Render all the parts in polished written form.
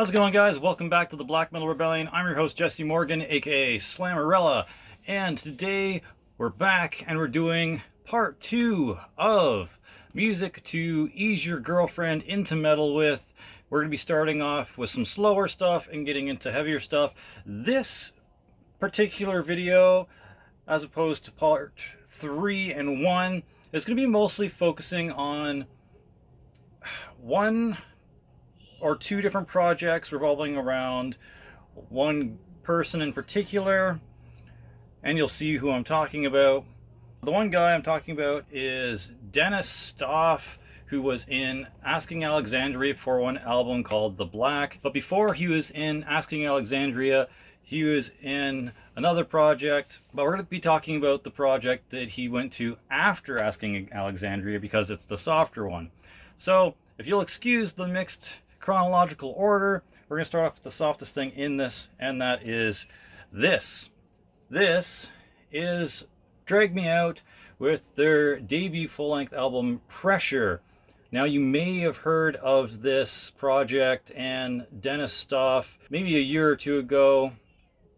How's it going, guys? Welcome back to the Black Metal Rebellion. I'm your host, Jesse Morgan, aka Slammerella, and today we're back and we're doing part 2 of music to ease your girlfriend into metal with. We're going to be starting off with some slower stuff and getting into heavier stuff. This particular video, as opposed to part 3 and 1, is going to be mostly focusing on one or two different projects revolving around one person in particular, and you'll see who I'm talking about. The one guy I'm talking about is Dennis Stoff, who was in Asking Alexandria for one album called The Black. But before he was in Asking Alexandria, he was in another project. But we're going to be talking about the project that he went to after Asking Alexandria because it's the softer one. So if you'll excuse the mixed chronological order, we're going to start off with the softest thing in this, and that is this. This is Drag Me Out with their debut full-length album, Pressure. Now, you may have heard of this project and Dennis Stoff maybe a year or two ago,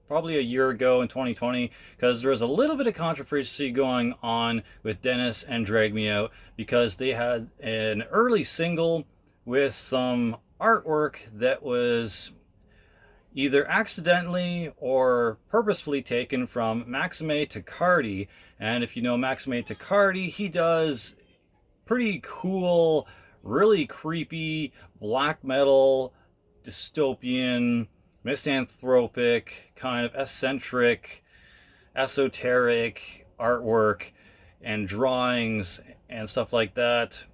probably a year ago in 2020, because there was a little bit of controversy going on with Dennis and Drag Me Out because they had an early single with some artwork that was either accidentally or purposefully taken from Maxime Taccardi. And if you know Maxime Taccardi, he does pretty cool, really creepy black metal, dystopian, misanthropic, kind of eccentric, esoteric artwork and drawings and stuff like that.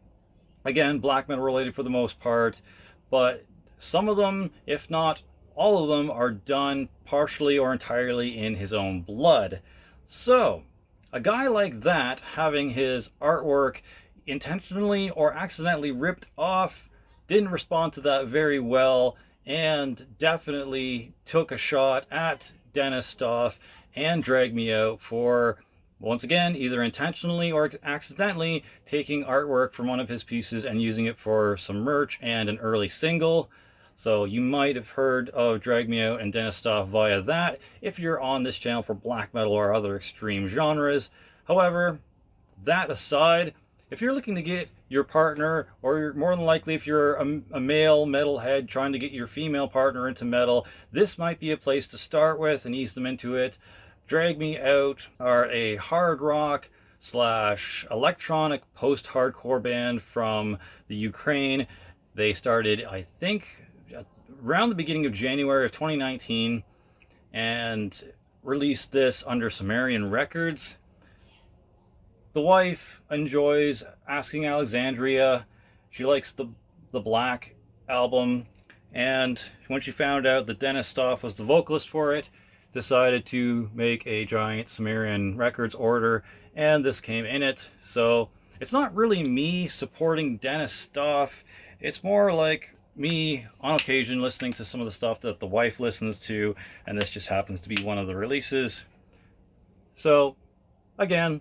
Again, black metal related for the most part, but some of them, if not all of them, are done partially or entirely in his own blood. So, a guy like that having his artwork intentionally or accidentally ripped off didn't respond to that very well, and definitely took a shot at Dennis Stoff and Drag Me Out for, once again, either intentionally or accidentally taking artwork from one of his pieces and using it for some merch and an early single. So you might have heard of Drag Me Out and Dennis Stoff via that if you're on this channel for black metal or other extreme genres. However, that aside, if you're looking to get your partner, or more than likely if you're a male metalhead trying to get your female partner into metal, this might be a place to start with and ease them into it. Drag Me Out are a hard rock slash electronic post-hardcore band from the Ukraine. They started, I think, around the beginning of January of 2019 and released this under Sumerian Records. The wife enjoys Asking Alexandria. She likes the Black album, and when she found out that Dennis Stoff was the vocalist for it, decided to make a giant Sumerian Records order, and this came in it. So it's not really me supporting Dennis Stoff, it's more like me on occasion listening to some of the stuff that the wife listens to, and this just happens to be one of the releases. So again,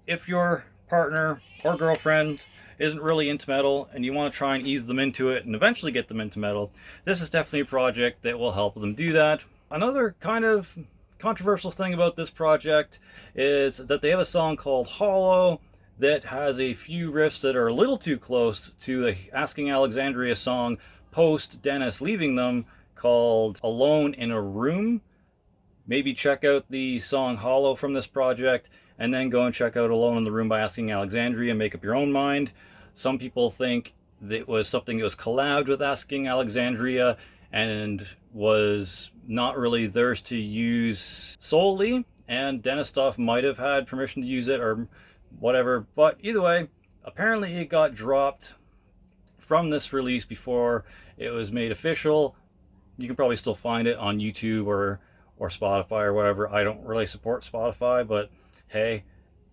if your partner or girlfriend isn't really into metal and you want to try and ease them into it and eventually get them into metal, this is definitely a project that will help them do that. Another kind of controversial thing about this project is that they have a song called Hollow that has a few riffs that are a little too close to the Asking Alexandria song post Dennis leaving them, called Alone in a Room. Maybe check out the song Hollow from this project and then go and check out Alone in the Room by Asking Alexandria and make up your own mind. Some people think that it was something that was collabed with Asking Alexandria and was not really theirs to use solely, and Dennis Stoff might have had permission to use it or whatever, but either way, apparently it got dropped from this release before it was made official. You can probably still find it on YouTube or Spotify or whatever. I don't really support Spotify, but hey,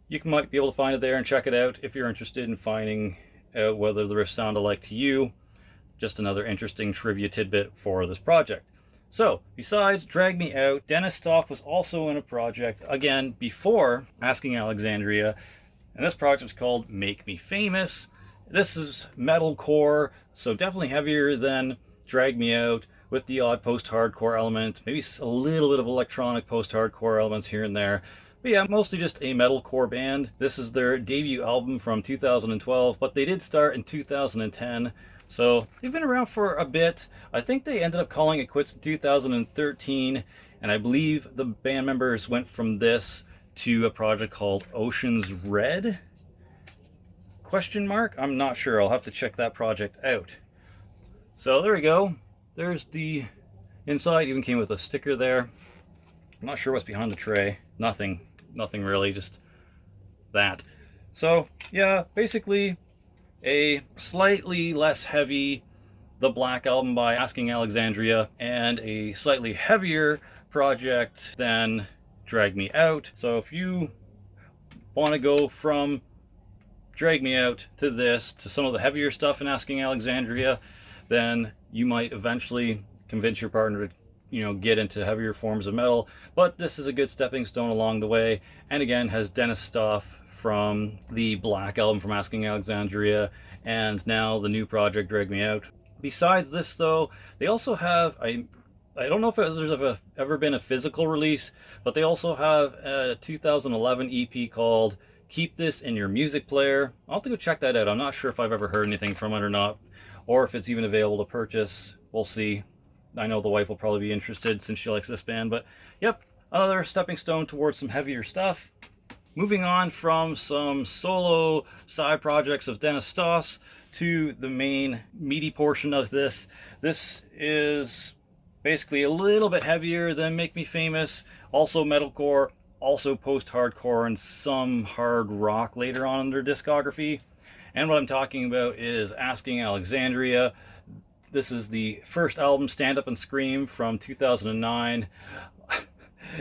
you might be able to find it there and check it out if you're interested in finding out whether the riffs sound alike to you. Just another interesting trivia tidbit for this project. So, besides Drag Me Out, Dennis Stoff was also in a project, again, before Asking Alexandria, and this project was called Make Me Famous. This is metalcore, so definitely heavier than Drag Me Out, with the odd post-hardcore element, maybe a little bit of electronic post-hardcore elements here and there. But yeah, mostly just a metalcore band. This is their debut album from 2012, but they did start in 2010. So they've been around for a bit. I think they ended up calling it quits in 2013, and I believe the band members went from this to a project called Ocean's Red? Question mark? I'm not sure. I'll have to check that project out. So there we go. There's the inside. Even came with a sticker there. I'm not sure what's behind the tray. Nothing really, just that. So yeah, basically a slightly less heavy The Black Album by Asking Alexandria, and a slightly heavier project than Drag Me Out. So if you want to go from Drag Me Out to this, to some of the heavier stuff in Asking Alexandria, then you might eventually convince your partner to, you know, get into heavier forms of metal. But this is a good stepping stone along the way, and again has Dennis stuff from the Black Album from Asking Alexandria, and now the new project Drag Me Out. Besides this though, they also have, I don't know if there's ever been a physical release, but they also have a 2011 EP called Keep This in Your Music Player. I'll have to go check that out. I'm not sure if I've ever heard anything from it or not, or if it's even available to purchase. We'll see. I know the wife will probably be interested since she likes this band, but yep, another stepping stone towards some heavier stuff. Moving on from some solo side projects of Dennis Stoss to the main meaty portion of this. This is basically a little bit heavier than Make Me Famous, also metalcore, also post-hardcore, and some hard rock later on in their discography. And what I'm talking about is Asking Alexandria. This is the first album, Stand Up and Scream, from 2009.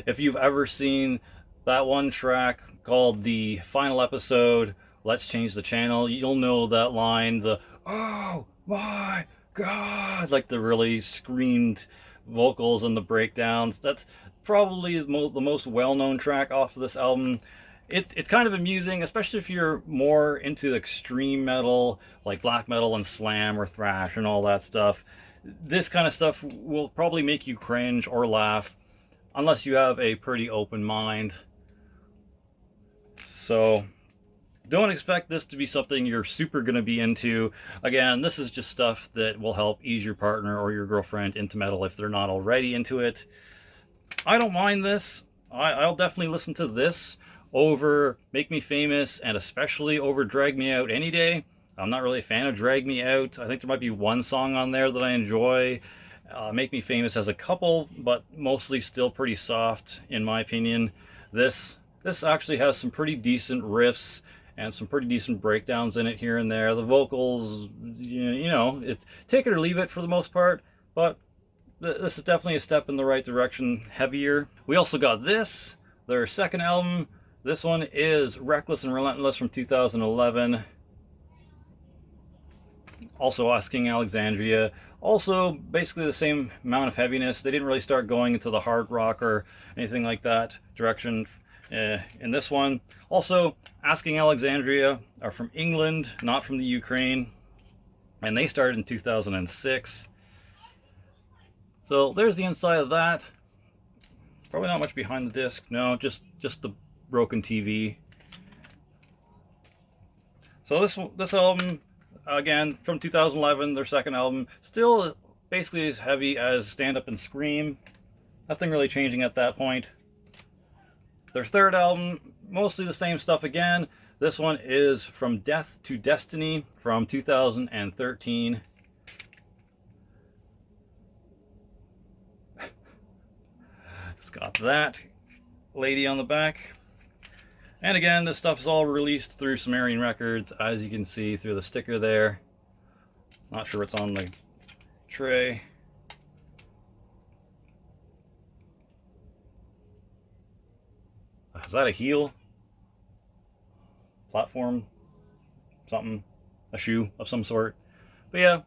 If you've ever seen that one track called The Final Episode, Let's Change the Channel, you'll know that line, the "Oh my God," like the really screamed vocals and the breakdowns. That's probably the most well-known track off of this album. It's kind of amusing, especially if you're more into extreme metal, like black metal and slam or thrash and all that stuff. This kind of stuff will probably make you cringe or laugh, unless you have a pretty open mind. So don't expect this to be something you're super going to be into. Again, this is just stuff that will help ease your partner or your girlfriend into metal if they're not already into it. I don't mind this. I'll definitely listen to this over Make Me Famous, and especially over Drag Me Out any day. I'm not really a fan of Drag Me Out. I think there might be one song on there that I enjoy. Make Me Famous has a couple, but mostly still pretty soft in my opinion. This actually has some pretty decent riffs and some pretty decent breakdowns in it here and there. The vocals, you know, it's take it or leave it for the most part, but this is definitely a step in the right direction, heavier. We also got this, their second album. This one is Reckless and Relentless from 2011. Also Asking Alexandria. Also basically the same amount of heaviness. They didn't really start going into the hard rock or anything like that direction in this one. Also, Asking Alexandria are from England, not from the Ukraine. And they started in 2006. So there's the inside of that. Probably not much behind the disc. No, just the broken TV. So this album, again, from 2011, their second album, still basically as heavy as Stand Up and Scream. Nothing really changing at that point. Their third album, mostly the same stuff again. This one is From Death to Destiny from 2013. It's got that lady on the back. And again, this stuff is all released through Sumerian Records, as you can see through the sticker there. Not sure what's on the tray. Is that a heel? Platform? Something? A shoe of some sort? But yeah,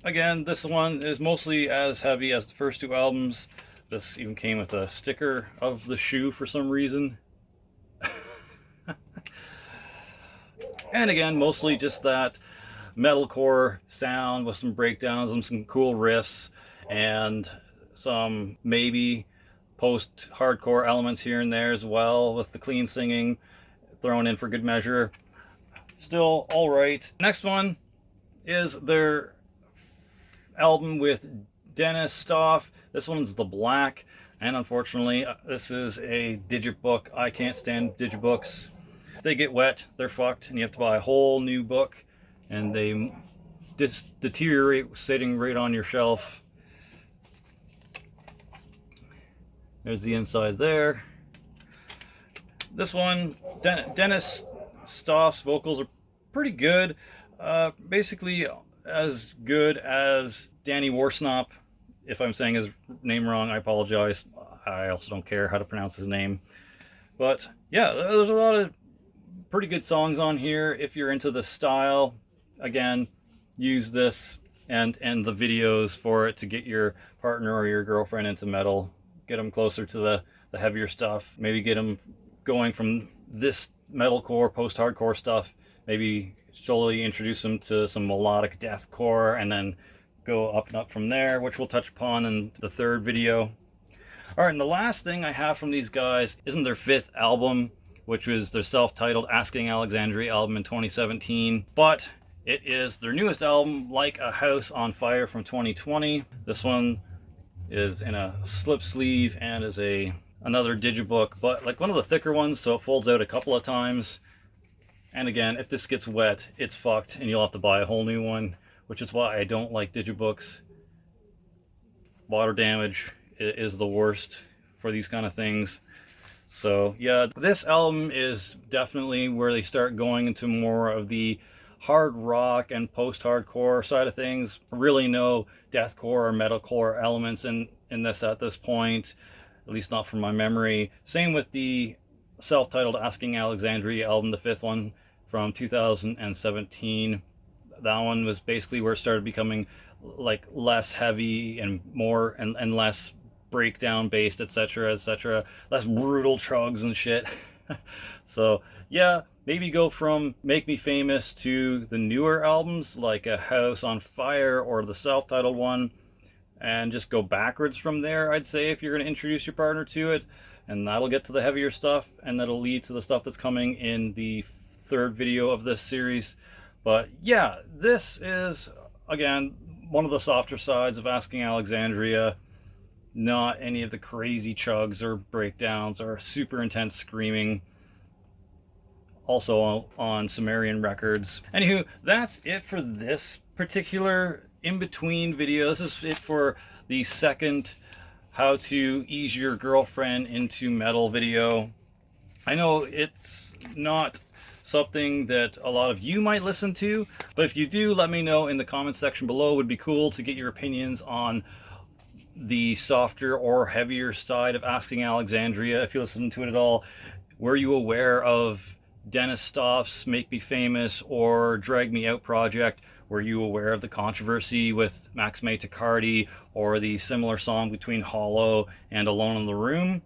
again, this one is mostly as heavy as the first two albums. This even came with a sticker of the shoe for some reason. And again, mostly just that. metalcore sound with some breakdowns and some cool riffs and some maybe post-hardcore elements here and there as well, with the clean singing thrown in for good measure. Still all right. Next one is their album with Dennis Stoff. This one's the Black, and unfortunately this is a digibook. I can't stand digibooks. If they get wet, they're fucked, and you have to buy a whole new book, and they deteriorate sitting right on your shelf. There's the inside there. This one, Dennis Stoff's vocals are pretty good. Basically as good as Danny Warsnop. If I'm saying his name wrong, I apologize. I also don't care how to pronounce his name. But yeah, there's a lot of pretty good songs on here. If you're into the style, again, use this and the videos for it to get your partner or your girlfriend into metal. Get them closer to the heavier stuff. Maybe get them going from this metalcore, post-hardcore stuff. Maybe slowly introduce them to some melodic deathcore, and then go up and up from there, which we'll touch upon in the third video. All right, and the last thing I have from these guys isn't their fifth album, which was their self-titled Asking Alexandria album in 2017, but it is their newest album, Like a House on Fire, from 2020. This one is in a slip sleeve and is another digibook, but like one of the thicker ones, so it folds out a couple of times. And again, if this gets wet, it's fucked, and you'll have to buy a whole new one, which is why I don't like digibooks. Water damage is the worst for these kind of things. So yeah, this album is definitely where they start going into more of the hard rock and post-hardcore side of things. Really no deathcore or metalcore elements in this at this point, at least not from my memory. Same with the self-titled Asking Alexandria album, the fifth one from 2017. That one was basically where it started becoming like less heavy and more and less breakdown based, etc., etc., less brutal chugs and shit. So yeah, maybe go from Make Me Famous to the newer albums like A House on Fire or the self-titled one, and just go backwards from there, I'd say, if you're going to introduce your partner to it. And that'll get to the heavier stuff, and that'll lead to the stuff that's coming in the third video of this series. But yeah, this is, again, one of the softer sides of Asking Alexandria. Not any of the crazy chugs or breakdowns or super intense screaming. Also on Sumerian Records. Anywho, that's it for this particular in-between video. This is it for the second how to ease your girlfriend into metal video. I know it's not something that a lot of you might listen to, but if you do, let me know in the comment section below. It would be cool to get your opinions on the softer or heavier side of Asking Alexandria. If you listen to it at all, were you aware of Dennis Stoff's Make Me Famous or Drag Me Out project? Were you aware of the controversy with Max Tacardi or the similar song between Hollow and Alone in the Room?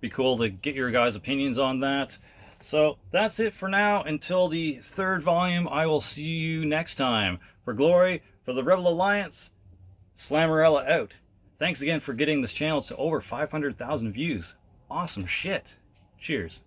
Be cool to get your guys' opinions on that. So that's it for now. Until the third volume, I will see you next time. For Glory, for the Rebel Alliance, Slammerella out. Thanks again for getting this channel to over 500,000 views. Awesome shit. Cheers.